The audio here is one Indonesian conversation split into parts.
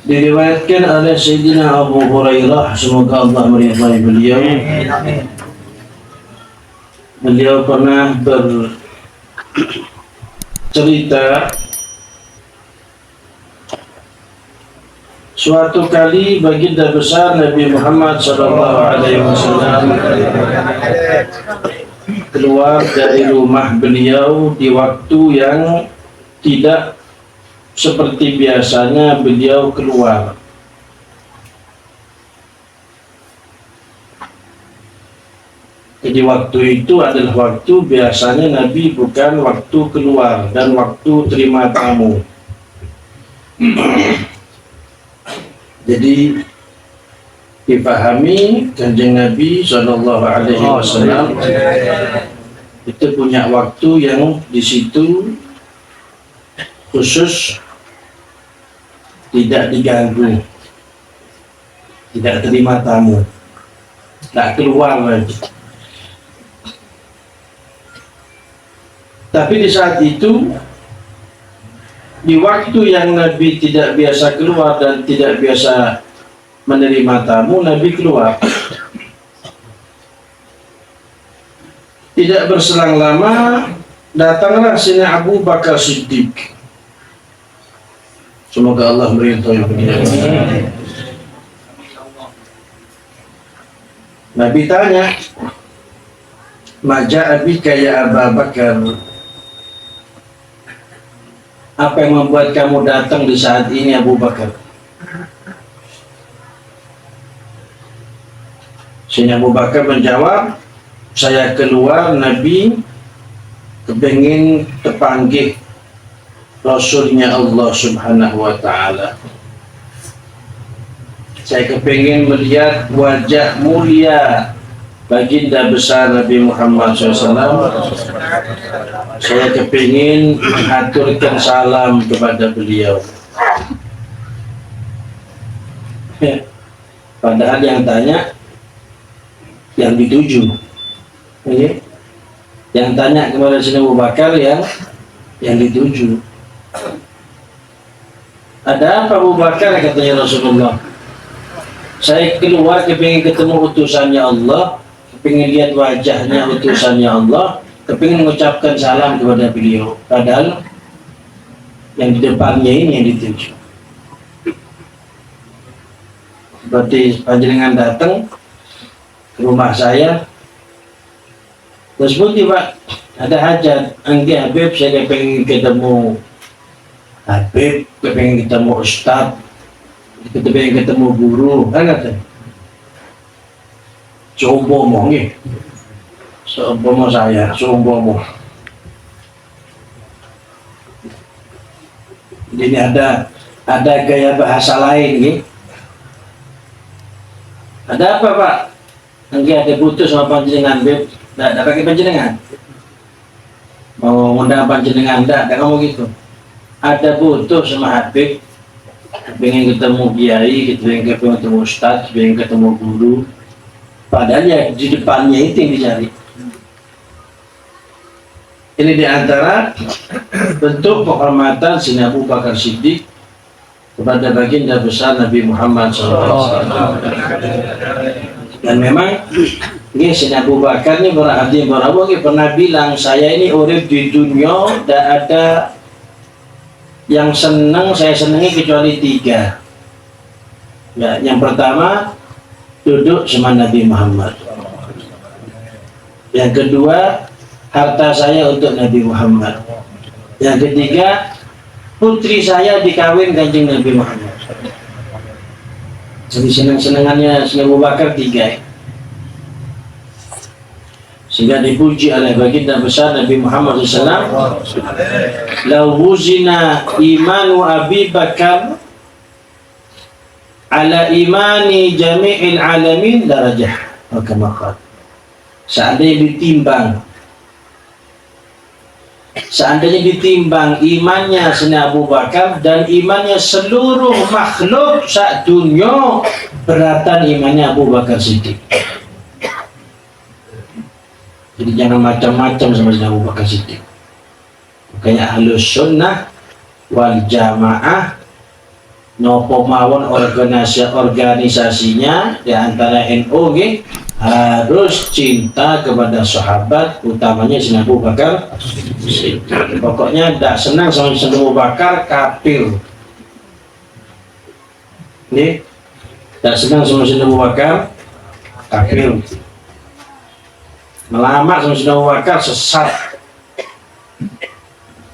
Diriwayatkan oleh Sayyidina Abu Hurairah, semoga Allah meridhai beliau. Beliau pernah bercerita, suatu kali baginda besar Nabi Muhammad SAW keluar dari rumah beliau di waktu yang tidak seperti biasanya beliau keluar. Jadi waktu itu adalah waktu biasanya Nabi bukan waktu keluar dan waktu terima tamu. Jadi dipahami Kanjeng Nabi SAW itu punya waktu yang di situ khusus, tidak diganggu, tidak terima tamu, tidak keluar lagi. Tapi di saat itu, di waktu yang Nabi tidak biasa keluar dan tidak biasa menerima tamu, Nabi keluar. Tidak berselang lama, datanglah Sayyidina Abu Bakar Siddiq. Semoga Allah meridhai beliau. Nabi tanya, "Maja abika ya Abu Bakar?" Apa yang membuat kamu datang di saat ini, Abu Bakar? Sayyidina Abu Bakar menjawab, "Saya keluar, Nabi kepingin terpanggil Rasulnya Allah Subhanahu wa Ta'ala. Saya kepingin melihat wajah mulia baginda besar Nabi Muhammad SAW. Saya kepingin mengaturkan salam kepada beliau." Padahal yang tanya yang dituju, yang tanya kepada Sayyidina Abu Bakar yang dituju. "Ada apa Abu Bakar?" katanya Rasulullah. "Saya keluar kepingin ketemu utusannya Allah, kepingin lihat wajahnya utusannya Allah, kepingin mengucapkan salam kepada beliau." Padahal yang di depannya ini yang dituju. Seperti panjenengan datang ke rumah saya, terus putih, "Pak, ada hajat." "Enggak Habib, saya kepingin ketemu Habib, kepingin ketemu Ustadz, kepingin ketemu guru." Kan kata, "Seumpama nggih. Seumpama saya, seumpama." Ini ada gaya bahasa lain nih. "Ada apa Pak?" "Enggak, ada butuh sama panjenengan Habib." Tidak pakai panjenengan. Mau ngundang panjenengan, tidak ngomong gitu. "Ada butuh sama Habib, pengen ketemu kiai, pengen ketemu ustadz, pengen ketemu guru." Padahal ya di depannya itu yang dicari. Ini diantara bentuk penghormatan Sayyidina Abu Bakar Siddiq kepada baginda besar Nabi Muhammad SAW. Dan memang ini Sayyidina Abu Bakar ini berarti pernah bilang, "Saya ini urip di dunia, tidak ada yang saya senangi kecuali 3. Ya, yang pertama duduk sama Nabi Muhammad. Yang kedua, harta saya untuk Nabi Muhammad. Yang ketiga, putri saya dikawin Kanjeng Nabi Muhammad." Jadi senang-senangannya Sayyidina Abu Bakar 3. Sehingga dipuji oleh baginda besar Nabi Muhammad SAW. "Lau wuzina imanu Abi Bakar ala imani jami'il alamin darajah." Maka seandainya ditimbang imannya Sayyidina Abu Bakar dan imannya seluruh makhluk sak dunia, beratan imannya Abu Bakar Siddiq. Jadi jangan macam-macam sama Sayyidina Abu Bakar Siddiq. Makanya Ahlus Sunnah wal Jamaah nopo mawon organisasinya di antara NU nggih harus cinta kepada sahabat, utamanya Sayyidina Abu Bakar. Pokoknya tidak senang sama Sayyidina Abu Bakar, kafir. Nih, tidak senang sama Sayyidina Abu Bakar, kafir. Melamar sama Sayyidina Abu Bakar, sesat.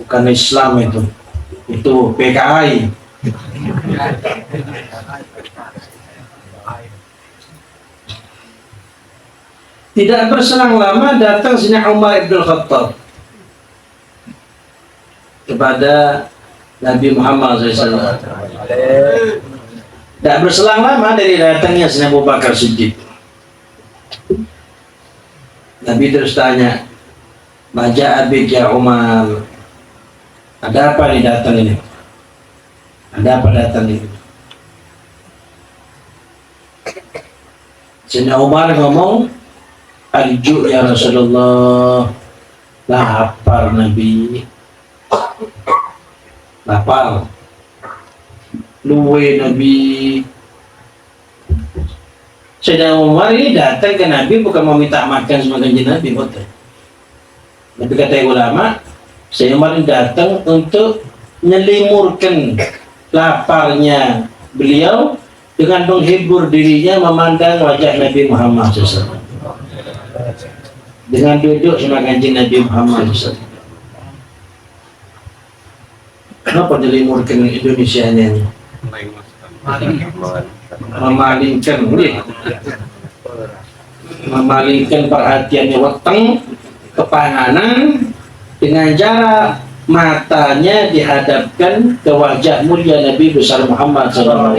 Bukan Islam itu PKI. Tidak berselang lama datang Sayyidina Umar ibn Khattab kepada Nabi Muhammad SAW. Tidak berselang lama dari datangnya Sayyidina Abu Bakar Siddiq. Nabi terus tanya, "Maja abik ya Umar, ada apa nih datang ini? Ada apa datang ini?" Sayyidina Umar ngomong, "Arju ya Rasulullah, lapar Nabi, lapar, luwe Nabi." Sayyidina Umar ini datang ke Nabi bukan mau minta makan sama kanjeng Nabi, betul. Tapi kata ulama, Sayyidina Umar ini datang untuk menyelimurkan laparnya beliau dengan menghibur dirinya memandang wajah Nabi Muhammad SAW, dengan duduk sama kanjeng Nabi Muhammad SAW. Kenapa dilimurkan Indonesia ini? Memalingkan perhatiannya weteng kepanganan dengan cara matanya dihadapkan ke wajah mulia Nabi besar Muhammad SAW.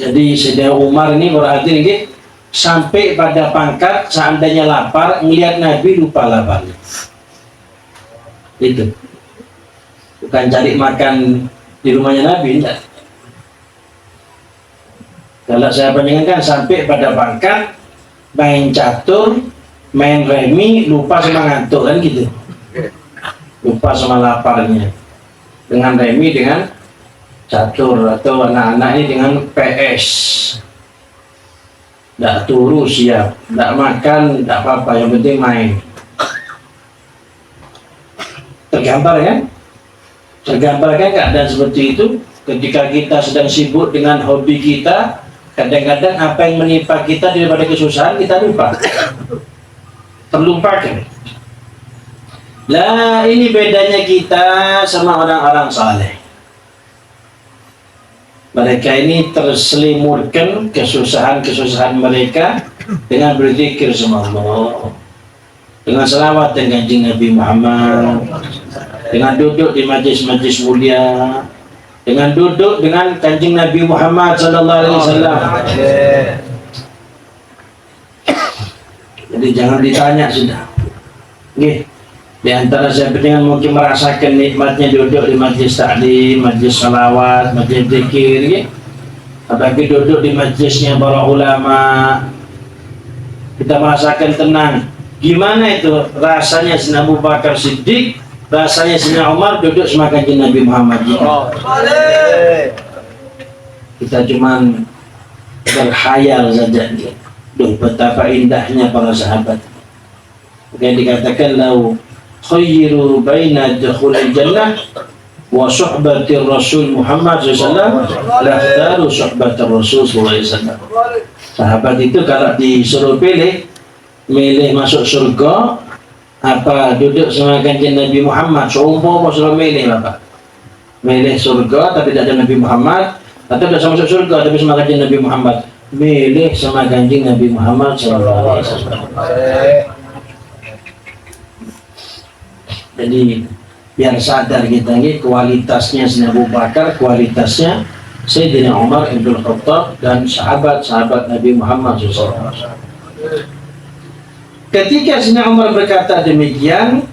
Jadi Sayyidina Umar ini berarti ini sampai pada pangkat seandainya lapar melihat Nabi lupa laparnya. Itu bukan cari makan di rumahnya Nabi, enggak. Kalau saya bandingkan sampai pada pangkat main catur, main remi, lupa sama ngantuk kan gitu, lupa sama laparnya. Dengan remi, dengan catur, atau anak-anak ini dengan PS, tidak turu siap, tidak makan, tidak apa-apa, yang penting main. Tergambar kan? Tergambarkan keadaan seperti itu ketika kita sedang sibuk dengan hobi kita. Kadang-kadang apa yang menimpa kita daripada kesusahan kita lupa, terlupakan. Lah ini bedanya kita sama orang-orang saleh. Mereka ini terselimurkan kesusahan-kesusahan mereka dengan berzikir sama Allah, dengan selawat dan kanjeng Nabi Muhammad, dengan duduk di majlis-majlis mulia, dengan duduk dengan kanjeng Nabi Muhammad sallallahu alaihi wasallam. Jadi jangan ditanya sudah. Nggih. Di antara siapa yang mungkin merasakan nikmatnya duduk di majlis taklim, majlis salawat, majlis zikir, nggih. Apalagi duduk di majlisnya para ulama, kita merasakan tenang. Gimana itu rasanya Sayyidina Abu Bakar Siddiq, rasanya Sayyidina Umar duduk sama kanjeng Nabi Muhammad. Kita cuman berkhayal saja. Duh, betapa indahnya para sahabat. Yang dikatakan lau khayru baina dukhulil jannah wa suhbatir Rasul Muhammad SAW lahtaru suhbatir Rasul SAW. Sahabat itu kalau disuruh pilih, milih masuk surga apa duduk sama kanjeng Nabi Muhammad, seumpama suruh milih Bapak, milih surga tapi tidak ada Nabi Muhammad, atau tidak sama masuk surga tapi sama kanjeng Nabi Muhammad, milih sama kanjeng Nabi Muhammad SAW. Jadi biar sadar kita ini kualitasnya Sayyidina Abu Bakar, kualitasnya Sayyidina Umar ibn Khattab dan sahabat-sahabat Nabi Muhammad SAW. Ketika Sayyidina Umar berkata demikian,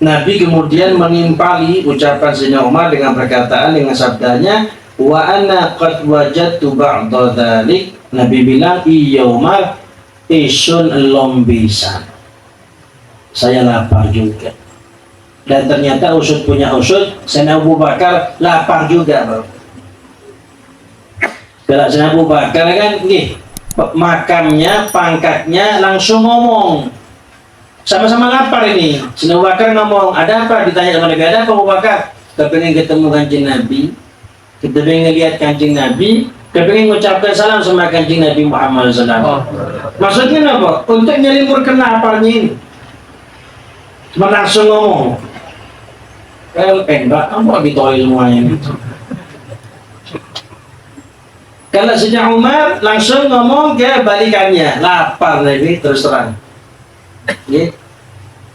Nabi kemudian menimpali ucapan Sayyidina Umar dengan perkataan, dengan sabdanya, wa ana qad wajadtu ba'da dzalik. Nabi bilang, iya Umar, isun lombisan, saya lapar juga. Dan ternyata usut punya usut, Sayyidina Abu Bakar lapar juga, bro. Kalau Sayyidina Abu Bakar kan nih, makamnya, pangkatnya langsung ngomong. Sama-sama lapar ini. Sayyidina Abu Bakar ngomong, ada apa? Ditanya sama Nabi, ada apa Abu Bakar? Kepengen ketemu Kanjeng Nabi, kita pengen lihat Kanjeng Nabi, kita pengen mengucapkan salam sama Kanjeng Nabi Muhammad SAW. Maksudnya apa? Untuk nyelimurkan laparnya ini. Cuma langsung ngomong. Enggak, kamu ditolak semuanya ini. Kalau Sayyidina Umar langsung ngomong ke balikannya, lapar Nabi terus terang. Ya.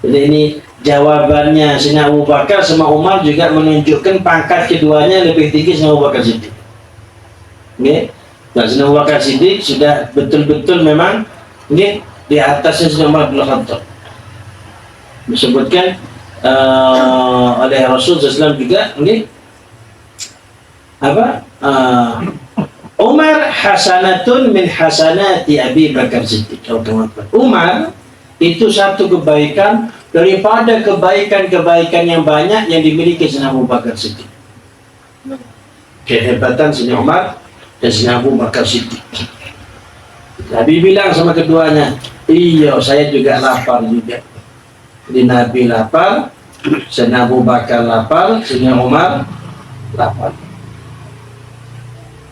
Jadi ini jawabannya Sayyidina Abu Bakar sama Umar juga menunjukkan pangkat keduanya lebih tinggi Sayyidina Abu Bakar Siddiq. Ya. Sayyidina Abu Bakar Siddiq sudah betul-betul memang ini di atasnya Sayyidina Umar bin Khattab. Disebutkan oleh Rasul SAW juga ini apa? Umar hasanatun min hasanati Abi Bakar Siddiq. Umar itu satu kebaikan daripada kebaikan-kebaikan yang banyak yang dimiliki Sayyidina Abu Bakar Siddiq. Kehebatan Sayyidina Umar dan Sayyidina Abu Bakar Siddiq. Nabi bilang sama keduanya, iya saya juga lapar juga. Jadi Nabi lapar, Sayyidina Abu Bakar lapar, Sayyidina Umar lapar.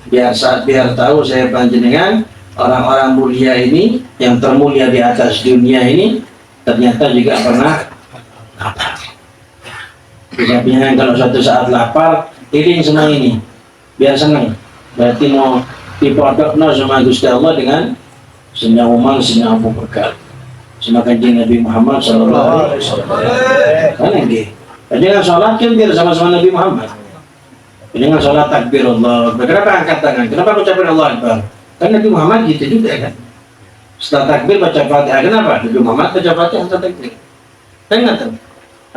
Biar tahu saya panjenengan orang-orang mulia ini yang termulia di atas dunia ini ternyata juga pernah lapar. Biasanya kalau suatu saat lapar, iring semua ini biar senang. Berarti mau dipodokno sama Gusti Allah dengan Sayyidina Umar, Sayyidina Abu Bakar, sama Kanjeng Nabi Muhammad sallallahu alaihi wasallam. Kan nggih. Jangan sholat kan biar sama-sama Nabi Muhammad. Dengan sholat takbir Allah Akbar. Kenapa angkat tangan? Kenapa ucapin Allah Akbar? Kan Nabi Muhammad gitu juga kan. Setelah takbir baca Fatihah. Kenapa? Nabi Muhammad baca Fatihah setelah takbir. Kan nggak.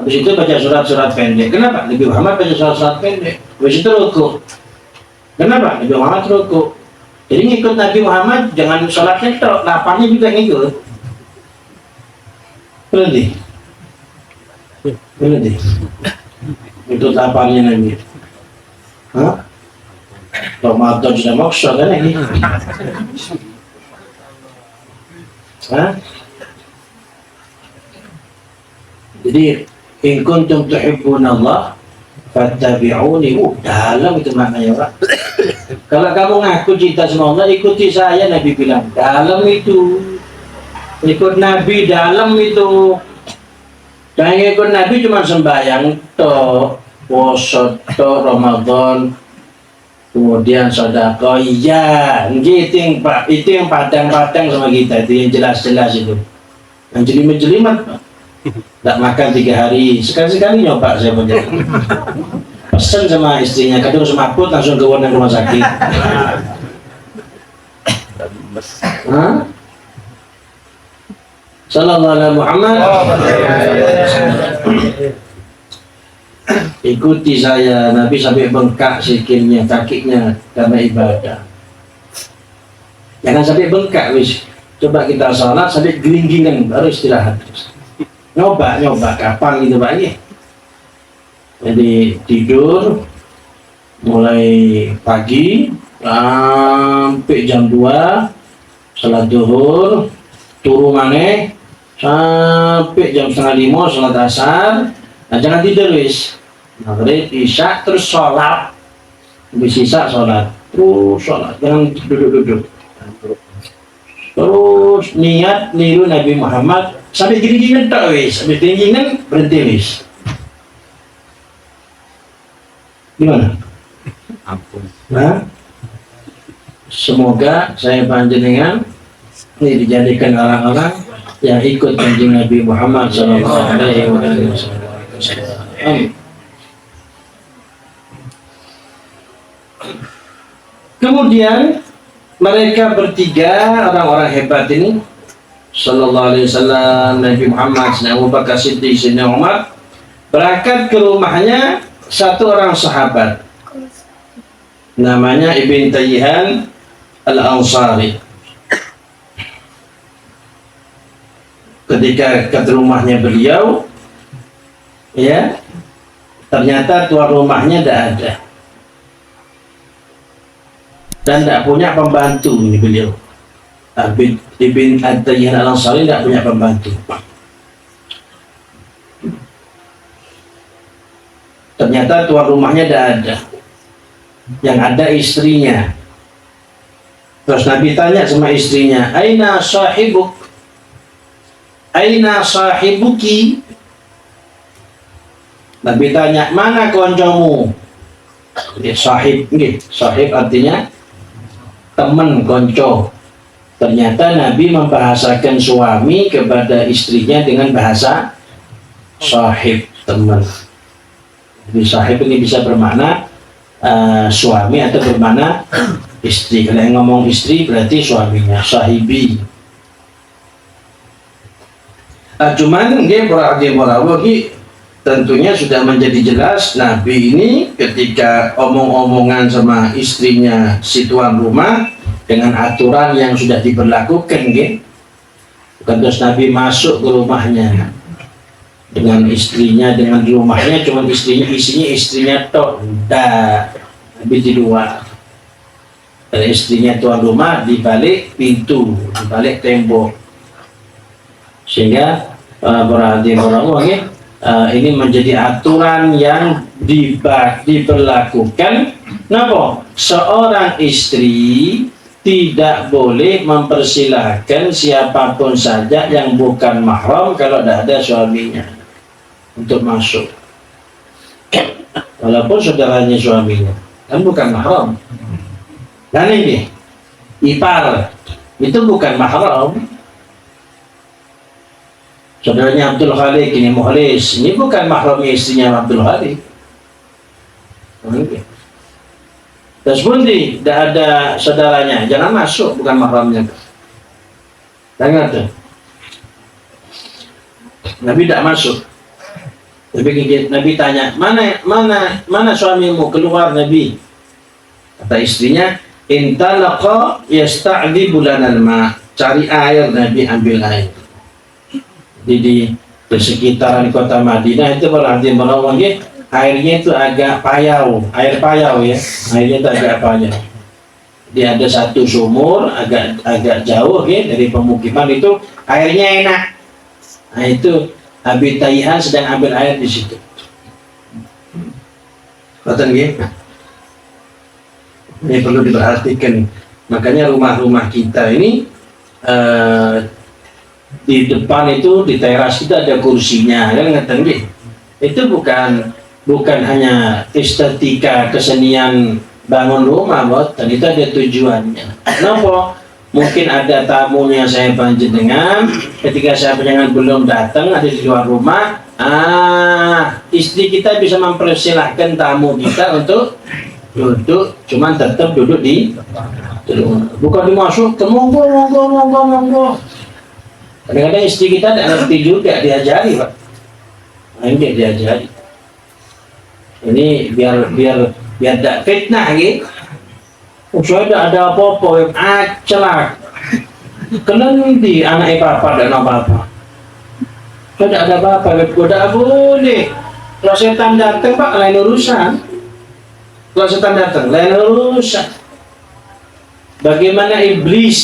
Habis itu baca surat-surat pendek. Kenapa? Nabi Muhammad baca surat-surat pendek. Habis itu ruku. Kenapa? Nabi Muhammad ruku. Jadi ngikut Nabi Muhammad jangan sholatnya tok, laparnya juga ngikut. Berhenti. Berhenti. Ikut laparnya Nabi. Hah? Ramadan sudah maksa kan ini? Hah? Jadi in kuntum tuhibbunallah fattabi'uni. Dalam itu maknanya, Pak. Kalau kamu ngaku cinta sama Allah, ikuti saya, Nabi bilang. Dalam itu. Ikut Nabi dalam itu. Jangan ikut Nabi cuma sembahyang toh, puasa toh, Ramadan, kemudian sedekah. Iya, gitu Pak. Itu yang padang-padang sama kita, itu yang jelas-jelas itu. Yang jelimet-jelimet, Pak. Tidak makan 3 hari, sekali-sekali nyoba saya punya. Pesan sama istrinya, kadang semaput langsung ke rumah sakit. Hah? Sallallahu alaihi Muhammad. Ikuti saya, Nabi sampai bengkak sikilnya, kakinya karena ibadah. Jangan sampai bengkak, wis. Coba kita salat sampai gelinggingan baru istirahat. Nyoba kapan gitu Pak ya. Jadi tidur mulai pagi sampai jam 2, salat zuhur, turu maneh sampai jam 4:30 salat asar. Nah jangan tidur wis. Maghrib, isya terus sholat. Habis isya sholat, terus sholat. Jangan duduk-duduk. Terus niat niru Nabi Muhammad sampai gini-gini tak wis. Habis gini-gini berhenti wis. Gimana? Ampun. Nah, semoga saya panjenengan ini dijadikan orang-orang yang ikut Kanjeng Nabi Muhammad sallallahu alaihi wasallam. Amin. Kemudian mereka bertiga orang-orang hebat ini sallallahu alaihi wasallam, Nabi Muhammad, Sayyidina Abu Bakar Siddiq, Sayyidina Umar, berangkat ke rumahnya satu orang sahabat namanya Ibn Tayyihan Al-Ansari. Ketika ke rumahnya beliau ya, ternyata tuan rumahnya tidak ada dan tidak punya pembantu. Ini beliau Ibn At-Tayyihan Al-Ansari tidak punya pembantu. Ternyata tuan rumahnya tidak ada, yang ada istrinya. Terus Nabi tanya sama istrinya, aina sahibuk, aina sahibuki. Nabi tanya, mana koncomu? Sahib, sahib artinya teman, konco. Ternyata Nabi membahasakan suami kepada istrinya dengan bahasa sahib, teman. Jadi sahib ini bisa bermakna suami atau bermakna istri. Kalau yang ngomong istri berarti suaminya, sahibi. Cuman dia berarti tentunya sudah menjadi jelas Nabi ini ketika omong-omongan sama istrinya si tuan rumah dengan aturan yang sudah diberlakukan, bukan terus Nabi masuk ke rumahnya dengan istrinya, dengan rumahnya cuma isinya istrinya tok, enggak. Nabi di luar dan istrinya tuan rumah di balik pintu, di balik tembok, sehingga berarti orang ini menjadi aturan yang diberlakukan. Kenapa? Seorang istri tidak boleh mempersilahkan siapapun saja yang bukan mahram kalau tidak ada suaminya untuk masuk, walaupun saudaranya suaminya kan bukan mahram. Dan ini ipar itu bukan mahram. Saudaranya Abdul Khalik ini Mukhlis, ini bukan mahramnya istrinya Abdul Khalik. Terus bundi, tidak ada saudaranya, jangan masuk, bukan mahramnya. Dengar tuh, Nabi tidak masuk. Nabi tanya, mana suamimu? Keluar Nabi. Kata istrinya, intalaqa yasta'di bulanal ma. Cari air, Nabi ambil air. Di sekitaran kota Madinah itu berarti airnya itu agak payau, air payau ya, airnya itu agak payau. Dia ada satu sumur agak jauh ya dari pemukiman, itu airnya enak. Nah itu Abi Tayyihan sedang ambil air di situ. Betul ya? Ini perlu diperhatikan. Makanya rumah-rumah kita ini di depan itu, di teras itu ada kursinya, kan ngeten nggih. Itu bukan hanya estetika kesenian bangun rumah, dan itu ada tujuannya. Kenapa? Mungkin ada tamunya saya panjenengan, ketika saya panjenengan belum datang, ada di luar rumah, istri kita bisa mempersilahkan tamu kita untuk duduk, cuman tetap duduk di rumah. Bukan dimasuk, monggo. Kadang-kadang istri kita tidak ngerti juga, diajari Pak. Nah, ini diajari. Ini biar tidak fitnah gitu. Saya tidak ada apa-apa, celak. Kenendi anak papa dan apa-apa. Saya tidak ada apa-apa, tidak boleh. Kalau setan datang Pak, lain urusan. Kalau setan datang, lain urusan. Bagaimana iblis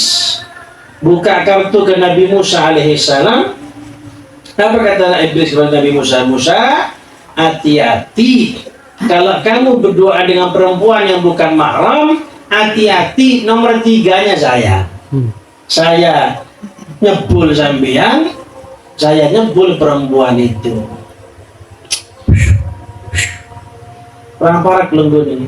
buka kartu ke Nabi Musa alaihissalam. Apa kata iblis kepada Nabi Musa? Musa, hati-hati kalau kamu berdoa dengan perempuan yang bukan mahram, hati-hati, nomor 3-nya saya. Saya nyebul sampean, saya nyebul perempuan itu. Orang parak lembut ini.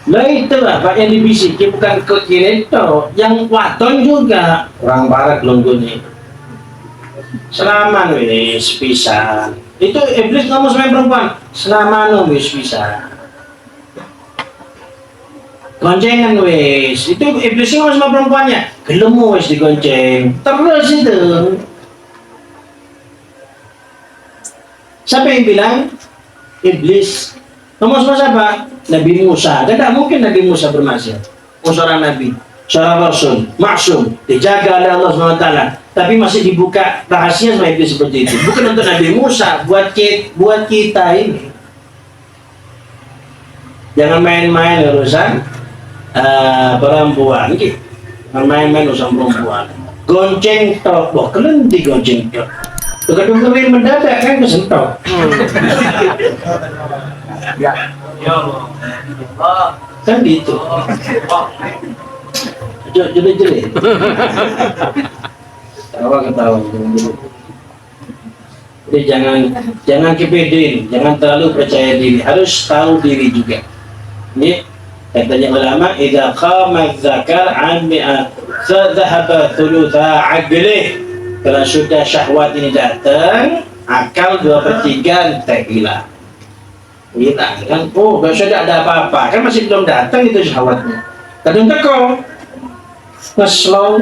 Lah itulah Pak yang dibisiki, bukan ke kiri itu, yang waton juga orang barat longgone. Selaman wis pisan. Itu iblis ngomong sama perempuan, selaman wis pisan. Goncengan wis. Itu iblis ngomong sama perempuannya, gelem wis digonceng. Terus itu. Siapa yang bilang? Iblis. Ngomong sama siapa? Nabi Musa. Dan tidak mungkin Nabi Musa bermaksiat. Seorang Nabi, seorang Rasul, maksum, dijaga oleh Allah SWT. tapi masih dibuka rahasia sama iblis seperti itu. Bukan untuk Nabi Musa, buat kita ini. Jangan main-main urusan perempuan gitu. Jangan main-main urusan perempuan. Gonceng tok, boh kalian di gonceng tok. Kedua-duanya mendadak kan kesentok. Ya. Kan gitu. Jelek-jelek. Ketawa. Jadi jangan kepedean, jangan terlalu percaya diri, harus tahu diri juga. Ini katanya ulama, idza qama dzakar an mi'a dhahaba thulutha aqlih. Kalau sudah syahwat ini datang, akal 2/3 tak hilang. Hilang kan? Oh, sudah ada apa-apa, kan masih belum datang itu syahwatnya. Kadang teko ngeslow.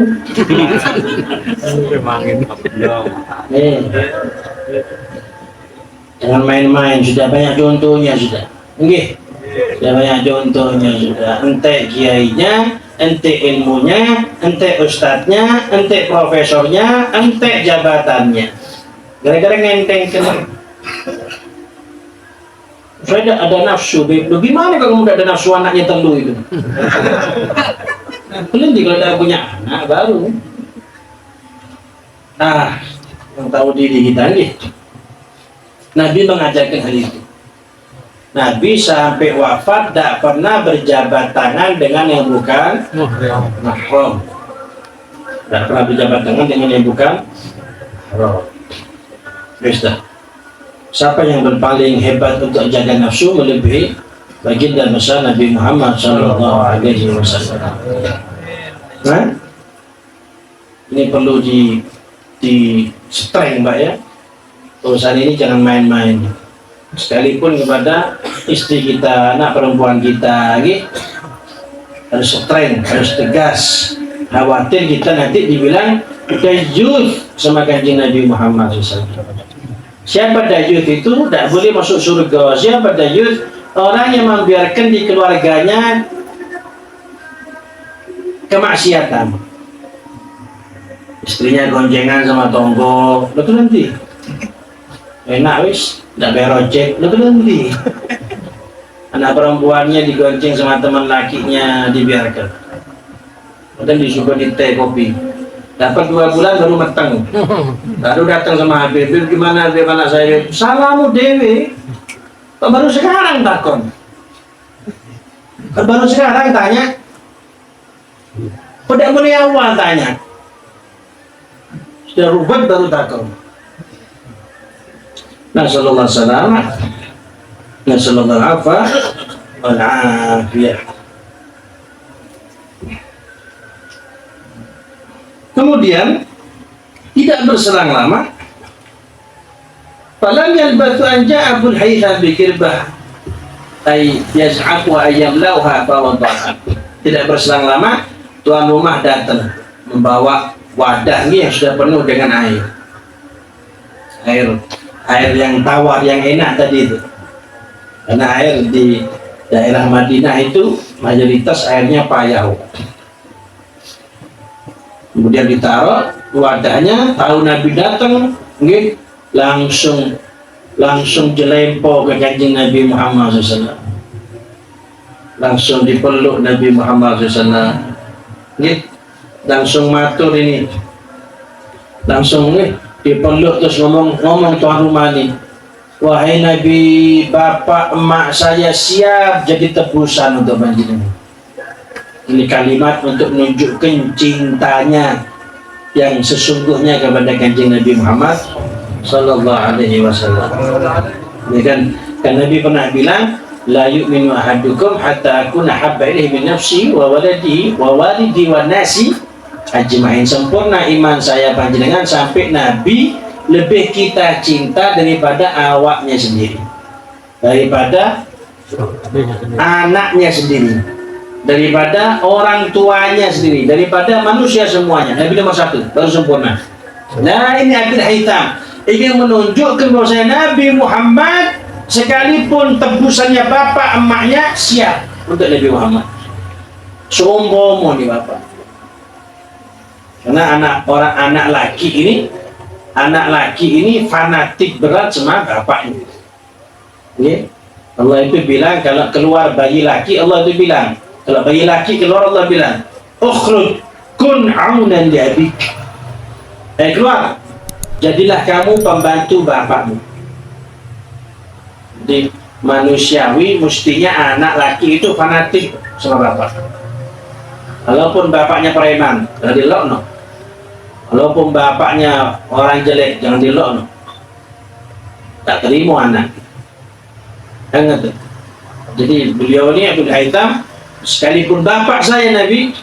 Jangan main-main, sudah banyak contohnya sudah. Nggih. Sudah banyak contohnya sudah. Ente kiainya, ente ilmunya, ente ustadznya, ente profesornya, ente jabatannya. Gara-gara ngenteng kena. Saya ada nafsu, lu gimana kalau udah ada nafsu anaknya telu itu? Belum kalau udah punya anak baru. Nah, yang tahu diri kita nih. Nabi mengajarkan hal itu. Nabi sampai wafat tidak pernah berjabat tangan dengan yang bukan mahram. Tidak pernah berjabat tangan dengan yang bukan mahram. Sudah. Siapa yang berpaling hebat untuk jaga nafsu melebihi baginda besar Nabi Muhammad Sallallahu Alaihi Wasallam. Nah, ini perlu di strength, Mbak ya. Urusan ini jangan main-main. Sekalipun kepada istri kita, anak perempuan kita, gitu, harus strength, harus tegas. Khawatir kita nanti dibilang dayuth sama kanjeng Nabi Muhammad SAW. Siapa dayuth itu tidak boleh masuk surga. Siapa dayuth? Orang yang membiarkan di keluarganya kemaksiatan. Istrinya goncengan sama tonggo, lo nanti enak wis, tidak bayar ojek, lo nanti anak perempuannya digonceng sama teman lakinya dibiarkan. Kemudian disuruh di teh kopi. Dapat 2 bulan baru meteng. Baru datang sama Habib, gimana Habib anak saya? Salamu dewe. Baru sekarang takon. Baru sekarang tanya. Udah mulai awal tanya. Sudah rubat baru takon. Nasallallahu alaihi nasallallahu alaihi wal afiyah. Kemudian tidak berselang lama, falam yalbathu an ja'a Abul Haytham bi kirbah ay yaz'aq wa ayyamlauha fa wada'at. Tidak berselang lama, tuan rumah datang membawa wadah ini yang sudah penuh dengan air yang tawar yang enak tadi itu. Karena air di daerah Madinah itu mayoritas airnya payau. Kemudian ditaruh wadahnya, tahu Nabi datang, langsung jelempo ke kanjeng Nabi Muhammad SAW. Langsung dipeluk Nabi Muhammad SAW. Langsung matur ini, langsung dipeluk terus ngomong tuan rumah ini, wahai Nabi, bapak emak saya siap jadi tebusan untuk panjenengan. Ini kalimat untuk menunjukkan cintanya yang sesungguhnya kepada kanjeng Nabi Muhammad Sallallahu Alaihi Wasallam. Ini kan Nabi pernah bilang, la yu'minu ahadukum hatta akuna habba ilaihi min nafsi wa waladi wa walidi wa nasi ajma'in. Sempurna iman saya panjenengan sampai Nabi lebih kita cinta daripada awaknya sendiri, daripada anaknya sendiri, daripada orang tuanya sendiri, daripada manusia semuanya. Nabi nomor 1 baru sempurna. Nah, ini Abul Haytham ingin menunjukkan bahwa Nabi Muhammad sekalipun tebusannya bapak emaknya siap untuk Nabi Muhammad. Sombong nih bapak. Karena anak laki ini fanatik berat sama bapaknya. Ya. Allah itu bilang kalau keluar bayi laki, Allah itu bilang kalau bayi laki keluar, Allah bilang ukhruj kun aunan li abik. Keluar, jadilah kamu pembantu bapakmu. Jadi manusiawi mestinya anak laki itu fanatik sama bapak. Walaupun bapaknya preman, jangan dilokno. Walaupun bapaknya orang jelek, jangan dilokno. Tak terima anak. Ingat. Jadi beliau ini Abdul Haytham, sekalipun bapak saya Nabi,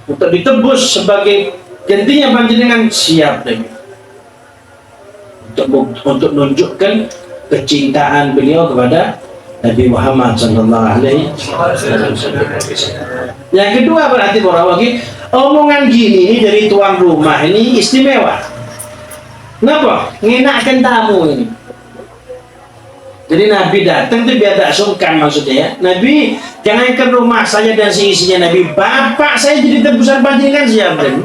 untuk ditebus sebagai gantinya panjenengan siap Nabi. Untuk menunjukkan kecintaan beliau kepada Nabi Muhammad sallallahu alaihi wasallam. Yang kedua berarti lagi omongan gini dari tuan rumah ini istimewa. Kenapa? Ngenakkan tamu ini. Jadi Nabi datang itu biar tak sungkan maksudnya ya. Nabi jangan ke rumah saya dan seisinya Nabi. Bapak saya jadi tebusan panjenengan siapa ini?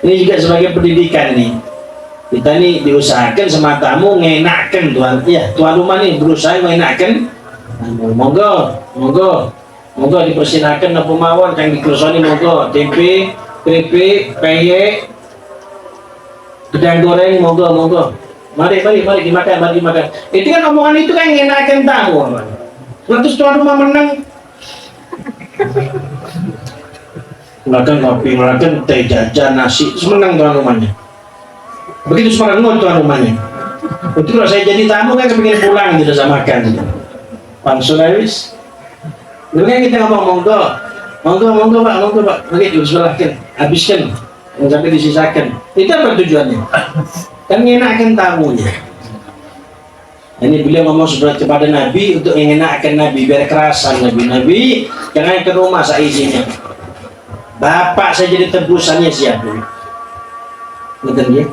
Ini juga sebagai pendidikan nih. Kita nih diusahakan sama tamu ngenakkan tuan rumah nih berusaha ngenakkan. Monggo dipersilakan apa mawon yang dikerusoni monggo tempe, keripik, peyek, gedang goreng monggo. Mari dimakan. Itu kan omongan itu kan ngenakkan tamu. Terus tuan rumah menang. Makan kopi, makan teh jajan, nasi, semenang tuan rumahnya. Begitu semangat tuan rumahnya. Itu kalau saya jadi tamu kan kepingin pulang tidak sama makan. Pansulawis. Kemudian kita ngomong monggo pak, begitu diusulkan, habiskan, sampai disisakan. Itu apa tujuannya? Kan ngenakkan tamunya. Ini beliau ngomong seperti kepada Nabi untuk mengenakkan Nabi biar kerasan Nabi jangan ke rumah seizinya. Bapak saya jadi tebusannya siap dulu. Betul ya?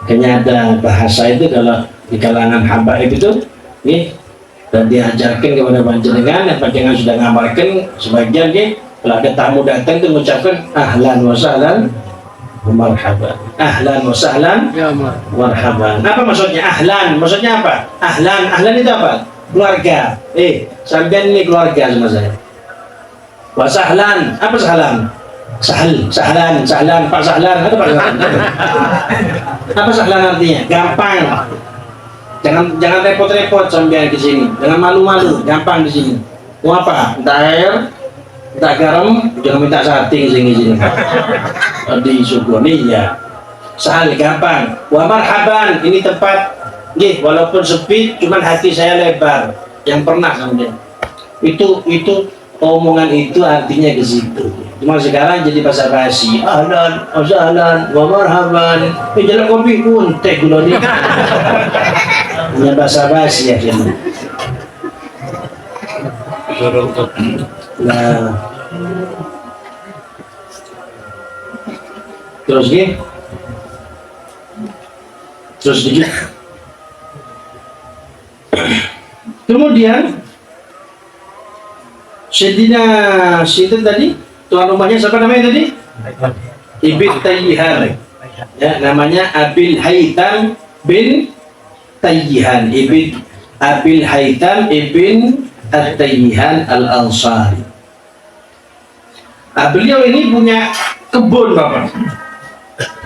Kayaknya ada bahasa itu kalau di kalangan habaib itu nih dan diajarkan kepada panjenengan dan panjenengan sudah ngamalkan sebagian nih kalau ada tamu datang itu mengucapkan ahlan wa sahlan marhaban. Ahlan wa sahlan marhaban. Apa maksudnya ahlan? Maksudnya apa? Ahlan itu apa? Keluarga. Sampean ini keluarga sama saya. Wa sahlan, apa sahlan? Sahlan, Pak Sahlan, apa Pak Sahlan? Apa sahlan artinya? Gampang. Jangan repot-repot sampai di sini. Jangan malu-malu, gampang di sini. Mau apa? Minta air, minta garam, jangan minta sate di sini. Disyukuri ya. Sahal, gampang. Wa marhaban, ini tempat. Walaupun sepi, cuman hati saya lebar. Yang pernah sampai. Itu omongan itu artinya ke situ. Cuma sekarang jadi bahasa basi. Ahlan, wa marhaban. Jalan kopi pun teh gula ni. Hanya bahasa basi ya kan. Nah. Terus dikit. Kemudian Syedina tadi tuan rumahnya siapa namanya tadi? Ibn Tayyihan. Ya, namanya Abil Haytham bin Tayyihan. Abil Haytham ibn At-Tayyihan Al-Ansari. Beliau ini punya kebun Bapak.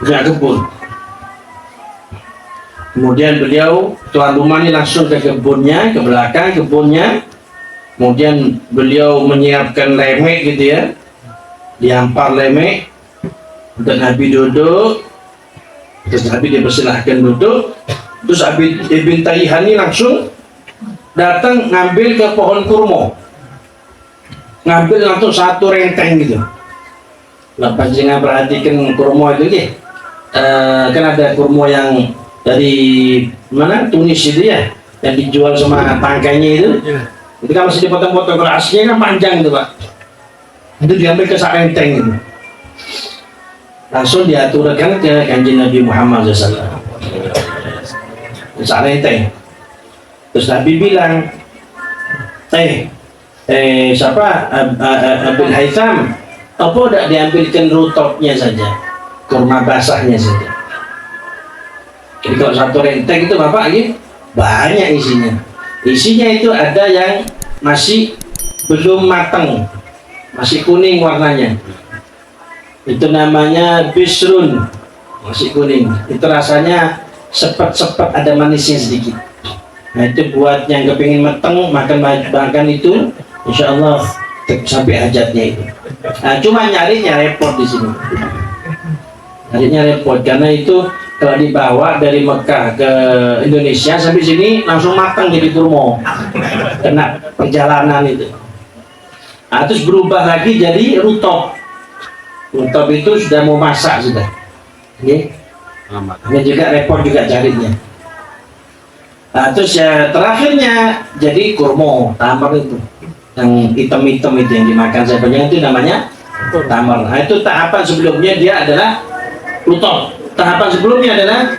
Punya kebun. Kemudian beliau tuan rumah ini langsung ke kebunnya, ke belakang kebunnya. Kemudian beliau menyiapkan lemek gitu ya, diampar lemek untuk Nabi duduk, terus Nabi dipersilahkan duduk, terus Ibn Tayyihan ini langsung datang ngambil ke pohon kurma, ngambil langsung satu renteng gitu. Nah, panjenengan perhatikan kurma itu ya, kan ada kurma yang dari mana Tunis itu ya, yang dijual sama tangkainya itu. Itu kan masih dipotong-potong, kalau aslinya kan panjang itu Pak. Itu diambil ke sak renteng itu. Langsung diaturkan ke kanjeng Nabi Muhammad SAW. Sak renteng. Terus Nabi bilang, Abil Haytham, apa tidak diambilkan rutopnya saja, kurma basahnya saja. Jadi kalau satu renteng itu Bapak ini banyak isinya. Isinya itu ada yang masih belum matang, masih kuning warnanya. Itu namanya bisrun, masih kuning. Itu rasanya sepet-sepet, ada manisnya sedikit. Nah itu buat yang kepingin matang makan itu, insya Allah sampai hajatnya itu. Nah, cuma nyarinya repot di sini. Nyarinya repot karena itu kalau dibawa dari Mekah ke Indonesia sampai sini langsung matang jadi kurma, kena perjalanan itu. Nah, terus berubah lagi jadi rutop. Rutop itu sudah mau masak sudah. Ini juga repot juga carinya. Nah, terus ya terakhirnya jadi kurma tamar itu, yang hitam-hitam itu yang dimakan saya banyak itu namanya tamar. Nah, itu tahapan sebelumnya dia adalah rutop. Tahapan sebelumnya adalah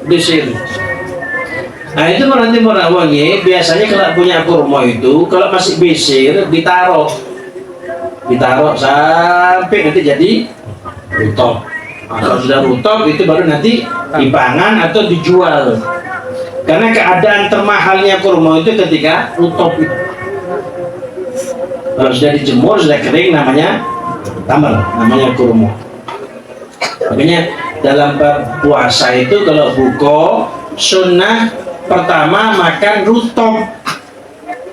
bisir. Nah itu nanti wangi. Biasanya kalau punya kurma itu kalau masih bisir ditaruh sampai nanti jadi rutop. Nah, kalau sudah rutop itu baru nanti dipangan atau dijual. Karena keadaan termahalnya kurma itu ketika rutop itu. Kalau sudah dijemur, sudah kering namanya tamar, namanya kurma. Makanya dalam bab puasa itu kalau buka sunnah pertama makan rutop,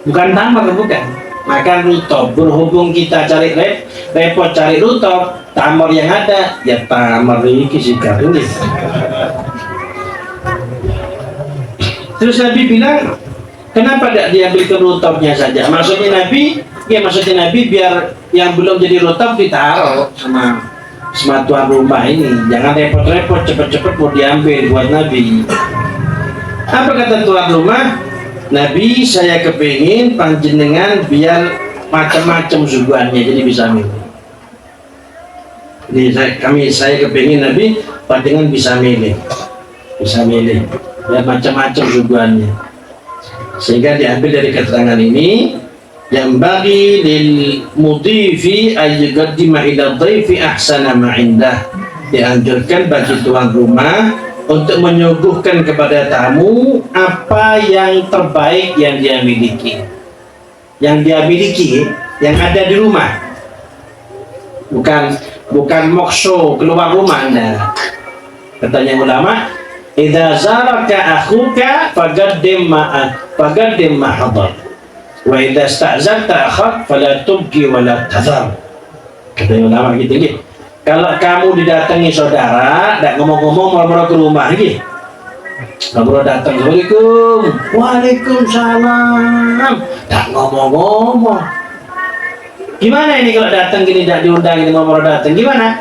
bukan tamar, bukan, makan rutop. Berhubung kita cari repot cari rutop, tamar yang ada ya tamar ini sikar ini. Terus Nabi bilang kenapa tidak diambil ke rutopnya saja? Maksudnya Nabi biar yang belum jadi rutop ditaruh sama tuan rumah ini, jangan repot-repot, cepet-cepet mau diambil buat Nabi. Apa kata tuan rumah? Nabi, saya kepingin panjenengan biar macam-macam suguhannya, jadi bisa milih. Jadi saya kepingin Nabi panjenengan bisa milih, biar macam-macam suguhannya. Sehingga diambil dari keterangan ini, yang bagi lil mudhifi ayyuqaddima ila dhaifi ahsana ma indah. Dianjurkan bagi tuan rumah untuk menyuguhkan kepada tamu apa yang terbaik yang dia miliki, yang ada di rumah, bukan mokso keluar rumah. Anda katanya ulama, idza zaraka akhuka faqaddim ma hadar wa idza sta'zalta akhak fala tubqi wa la tadhar. Kata ulama gitu. Kalau kamu didatangi saudara, tidak ngomong-ngomong malah ke rumah gitu. Kalau datang, Assalamualaikum, Waalaikumsalam, tidak ngomong-ngomong. Gimana ini kalau datang gini tidak diundang, ini mau datang gimana?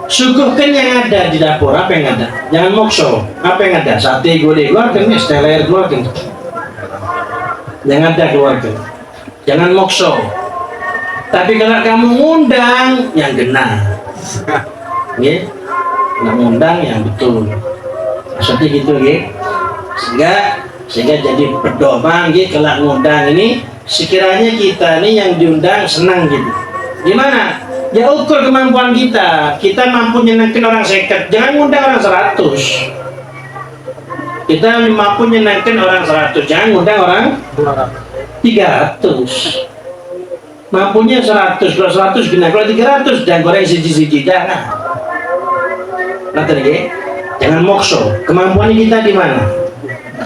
Suguhkan yang ada di dapur, apa yang ada? Jangan mokso, apa yang ada? Sate gulai keluarkan, steler keluarkan. Yang ada keluarkan. Jangan mokso. Tapi kalau kamu ngundang, yang genah. Ya, nak ngundang yang betul. Maksudnya gitu, ya. Sehingga jadi pedoman, gitu. Kalau ngundang ini, sekiranya kita nih yang diundang senang gitu. Gimana? Ya ukur kemampuan kita. Kita mampu nyenangkan orang 50, jangan ngundang orang 100. Kita mampu nyenangkan orang 100, jangan ngundang orang 300. Mampunya 100, kalau 100 gina, kalau 300 dan goreng siji-siji jangan. Jangan mokso. Kemampuan kita di mana?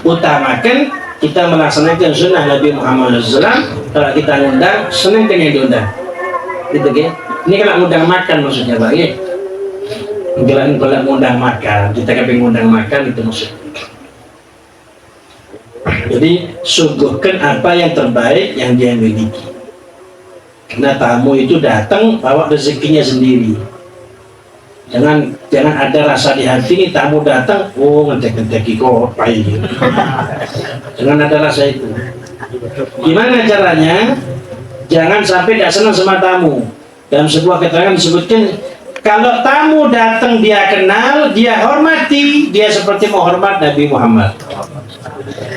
Utamakan kita melaksanakan sunnah Nabi Muhammad SAW. Kalau kita ngundang, senangkan yang diundang. Gitu ya. Ini kalau ngundang makan maksudnya Pak ya. Kalau ngundang makan, kita kepingin ngundang makan itu maksudnya. Jadi suguhkan apa yang terbaik yang dia miliki. Karena tamu itu datang bawa rezekinya sendiri. Jangan ada rasa di hati ini tamu datang, oh ngetek-ngetek kopai gitu. Jangan ada rasa itu. Gimana caranya? Jangan sampai tidak senang sama tamu. Dalam sebuah keterangan disebutkan, kalau tamu datang dia kenal, dia hormati, dia seperti mau hormat Nabi Muhammad.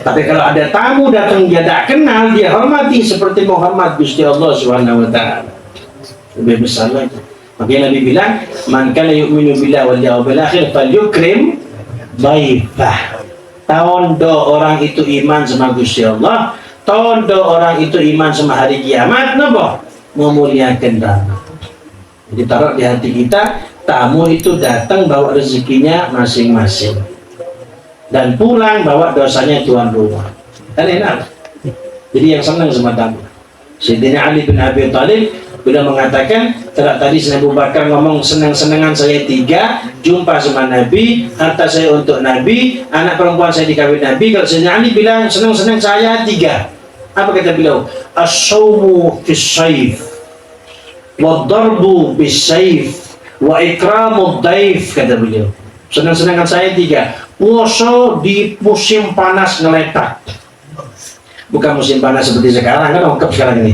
Tapi kalau ada tamu datang dia tak kenal, dia hormati seperti Muhammad Gusti Allah Subhanahu wa taala. Lebih besar lagi. Makanya Nabi bilang, "Man kana yu'minu billahi wal yawmil akhir falyukrim dhaifah." Tondo orang itu iman sama Gusti Allah, tondo orang itu iman sama hari kiamat, napa? Memuliakan tamu. Jadi taruh di hati kita, tamu itu datang bawa rezekinya masing-masing. Dan pulang bawa dosanya tuan rumah. Kan enak. Jadi yang senang sama tamu. Sayyidina Ali bin Abi Thalib bila mengatakan, tadi Sayyidina Abu Bakar ngomong senang-senangan saya 3, jumpa sama Nabi, harta saya untuk Nabi, anak perempuan saya dikawin Nabi. Kalau Sayyidina Ali bilang senang-senang saya 3. Apa kata beliau? As-sawmu fis-sayf, wad-darbu bis-sayf, wa ikramu daif, kata beliau. Senang-senangan saya 3. Puasa di musim panas ngeletak. Bukan musim panas seperti sekarang, kan lengkap sekarang ini.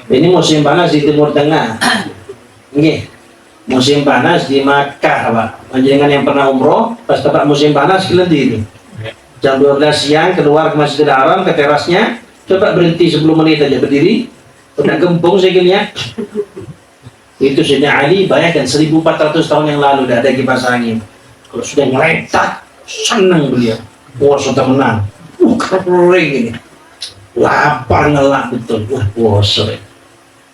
Ini musim panas di Timur Tengah. Nggih. Musim panas di Makkah, Pak. Panjenengan yang pernah umroh, pas tepat musim panas kelenti itu. Jam 12 siang keluar ke Masjidil Haram, ke terasnya, coba berhenti 10 menit aja berdiri. Udah gembung segini. Itu Sayyidina Ali, bayangkan 1400 tahun yang lalu udah ada kipas angin. Kalau sudah ngeletak, senang beliau. Puasa temenan. Kering ini. Lapar ngelak betul. Wah, puasa.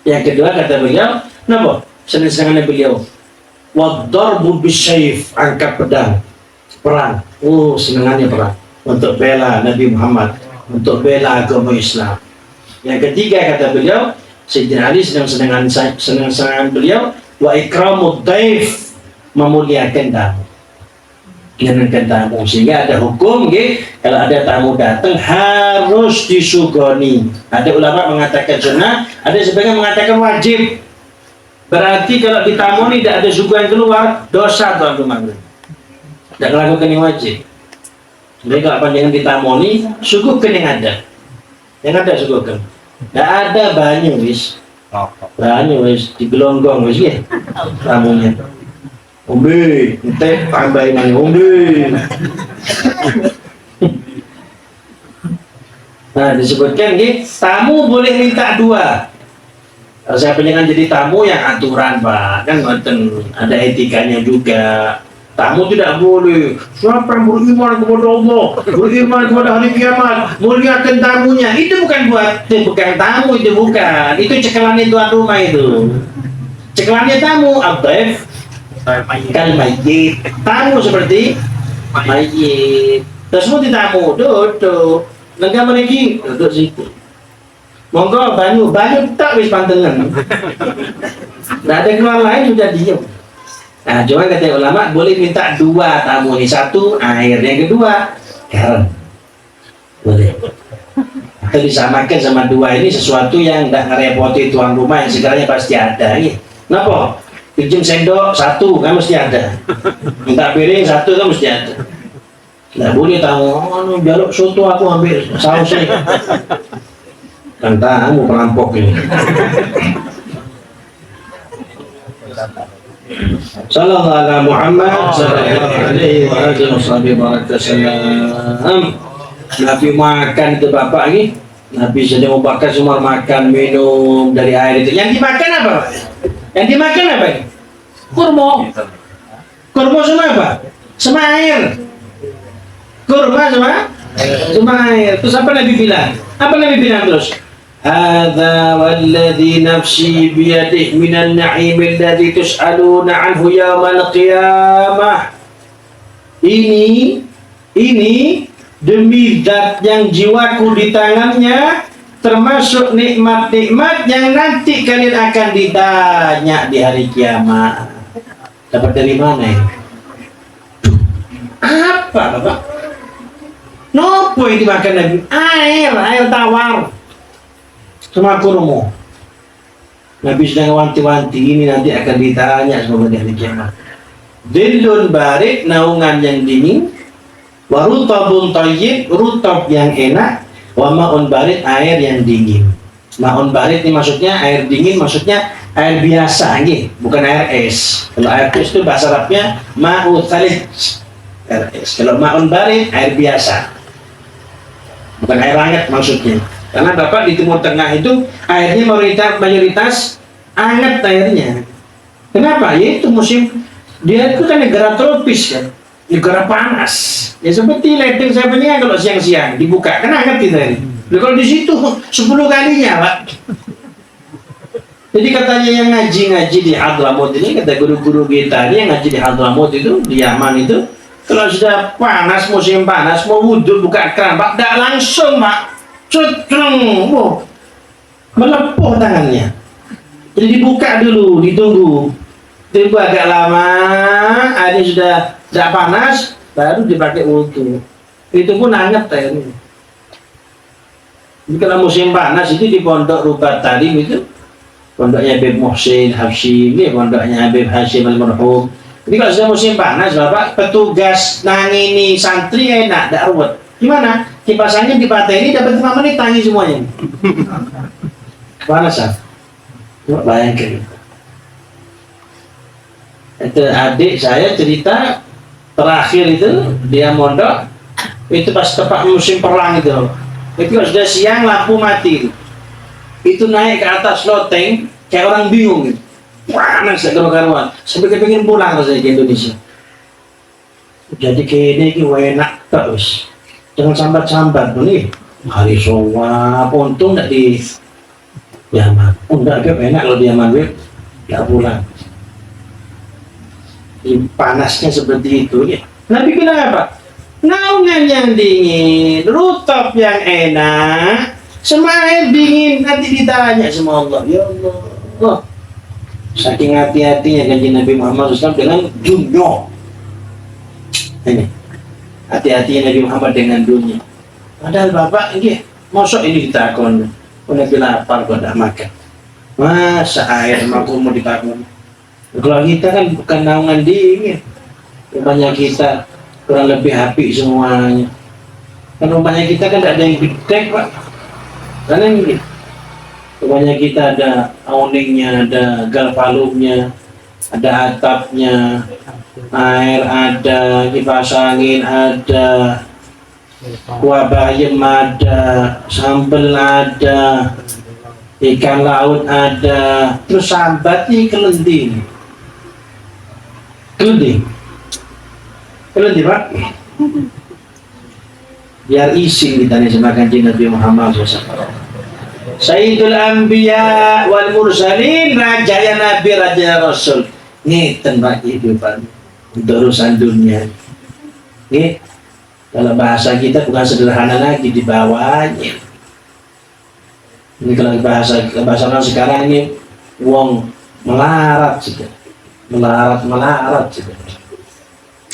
Yang kedua kata beliau, kenapa? Senang-senangnya beliau. Wad-darbu bis-sayf, angkat pedang. Perang. Oh, senangannya perang. Untuk bela Nabi Muhammad, untuk bela agama Islam. Yang ketiga kata beliau, Sayyidina Ali senang-senangan beliau, wa ikramud daif, memuliakan tamu. Menyenangkan tamu, sehingga ada hukum, kalau ada tamu datang harus disugoni. Ada ulama mengatakan sunnah, ada sebagian mengatakan wajib. Berarti kalau ditamuni tidak ada suguhan keluar, dosa tuan rumah. Tidak melakukan yang wajib. Jadi kalau panjangan ditamuni, suguhkan yang ada. Yang ada suguhkan. Tidak ada banyu wis. Banyu wis digelonggong wis ya. Tamunya. Ombe, teh tambahin aja ombe. Nah, disebutkan tamu boleh minta 2. Kalau saya pengen jadi tamu yang aturan, Pak. Kan ada etikanya juga. Tamu tidak boleh. Siapa yang beriman kepada Allah, beriman kepada hari kiamat, muliakan tamunya. Itu bukan tamu, itu bukan. Itu cekelannya tuan rumah itu. Cekelannya tamu, abdef. Kan mayit, tamu seperti mayit. Terus mau ditamu, duduk. Lega mereka, duduk situ. Monggo banyu tak wis pantengan. Nggak ada keluar lain sudah diem. Nah, cuma kata ulama boleh minta 2 tamu ini, 1 air, yang kedua garam. Boleh. Atau disamakan sama 2 ini sesuatu yang tidak ngerepoti tuan rumah yang segalanya pasti ada. Kenapa? Pinjam sendok 1 kan mesti ada, minta piring 1 kan mesti ada. Nggak boleh tamu, jaluk soto aku ambil sausnya. Kan tamu perampok ini. Sallallahu alaihi Muhammad sallallahu alaihi wasallam. Nabi makan itu bapak ini. Nabi sedang membakar semua makan minum dari air itu. Yang dimakan apa? Yang dimakan apa ini? Kurma. Kurma sama apa? Sama air. Kurma sama air. Terus apa Nabi bilang? Apa Nabi bilang terus? Hadza walladzi nafsi biyadihi minan na'im alladzi tus'aluna 'anhu yaumal qiyamah. Ini demi zat yang jiwaku di tangannya, termasuk nikmat-nikmat yang nanti kalian akan ditanya di hari kiamat. Dapat dari mana ini? Apa Bapak? Nopo yang dimakan Nabi? Air tawar sama kurma. Nabi sedang wanti-wanti ini nanti akan ditanya sama di hari kiamat. Dhillun barid, naungan yang dingin, warutabun thayyib, rutab yang enak, wa ma'un barid, air yang dingin. Ma'un barid ini maksudnya air dingin, maksudnya air biasa, bukan air es. Kalau air es itu bahasa Arabnya ma'u thalij, air es. Kalau ma'un barid, air biasa, bukan air hangat maksudnya. Karena Bapak di Timur Tengah itu airnya mayoritas hangat airnya. Kenapa? Ya itu musim, dia itu kan negara tropis kan, negara panas. Ya seperti ledeng saya punya kalau siang-siang dibuka kan hangat gitu ini. Kalau di situ 10 kalinya Pak. Jadi katanya yang ngaji di Hadramaut ini, kata guru-guru kita ini yang ngaji di Hadramaut itu, di Yaman itu, kalau sudah panas, musim panas, mau wudhu buka keran Pak, tidak langsung Pak, cutrung, melepuh tangannya. Jadi dibuka dulu, ditunggu agak lama, airnya sudah tidak panas, baru dipakai wudhu. Itu pun hangat airnya. Jadi kalau musim panas itu di pondok Rubat Talim itu, pondoknya Habib Muhsin Habsyi, pondoknya Habib Hashim Al-Marhum. Jadi kalau sudah musim panas, Bapak, petugas nangini santri enak, tidak ruwet. Gimana? Kipas angin dipateni, dapat 5 menit tangi semuanya. Panas, coba bayangkan. Itu adik saya cerita terakhir itu, dia mondok, itu pas tepat musim perang itu. Itu kalau sudah siang, lampu mati. Itu naik ke atas loteng kayak orang bingung gitu. Panas gak karuan sampai pengen pulang rasanya ke Indonesia. Jadi kayak ini enak terus, jangan sambat-sambat nih hari sowa untung gak di Yaman. Enggak enak kalau di Yaman gak pulang. Panasnya seperti itu ya. Nabi bilang apa? Naungan yang dingin, rutop yang enak, sama air dingin. Nanti ditanya sama Allah, ya Allah, saking hati-hatinya kanjeng Nabi Muhammad SAW dengan dunia. Ini hati-hatinya Nabi Muhammad dengan dunia. Padahal Bapak ini mosok ini ditakon, Nabi lapar kok tidak makan, masa air mampu mau ditakon. Kalau kita kan bukan naungan dingin, rumahnya kita kurang lebih api semuanya. Kan rumahnya kita kan ada yang gede Pak, karena ini rumahnya kita ada awningnya, ada galvalumnya, ada atapnya, air ada, kipas angin ada, kuah bayam ada, sambal ada, ikan laut ada, terus sambatnya kelending Pak, biar isi kita nih sama kanjeng Nabi Muhammad SAW. Sayyidul Anbiya wal Mursalin, rajanya Nabi, raja Rasul. Ngeten Pak kehidupan untuk urusan dunia. Nih, kalau bahasa kita bukan sederhana lagi dibawanya. Ini kalau bahasa orang sekarang ini wong melarat juga, melarat juga.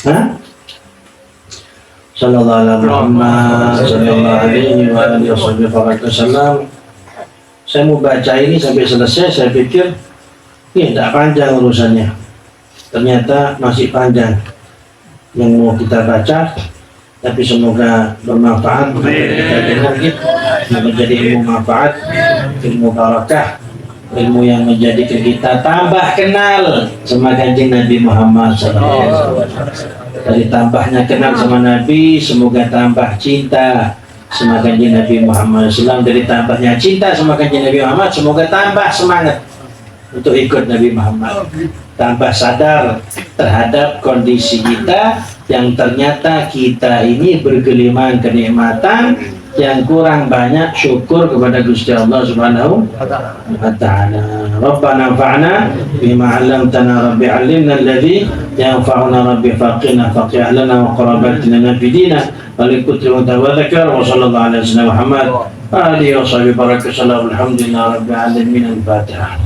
Hah? Sallallahu alaihi Muhammad sallallahu alaihi wasallam. Saya mau baca ini sampai selesai, saya pikir ini tidak panjang urusannya. Ternyata masih panjang yang mau kita baca, tapi semoga bermanfaat kita dengar, menjadi ilmu manfaat, ilmu barakah, ilmu yang menjadikan kita tambah kenal sama kanjeng Nabi Muhammad SAW. Dari tambahnya kenal sama Nabi, semoga tambah cinta sama kanjeng Nabi Muhammad SAW. Dari tambahnya cinta sama kanjeng Nabi Muhammad, semoga tambah semangat untuk ikut Nabi Muhammad, tambah sadar terhadap kondisi kita yang ternyata kita ini bergelimang kenikmatan, yang kurang banyak syukur kepada Gusti Allah Subhanahu wa Ta'ala. Rabbana fa'na bima 'allamtana, rabbi 'allimna alladhi yanfa'una, rabbi faqina faqih lana wa qarabatina nabidina wa likutri wa tawadhakar wa sallallahu ala sayyidina Muhammad wa alihi wa sahbihi baraka sallallahu alhamdulillah rabbil alamin. Al-Fatihah.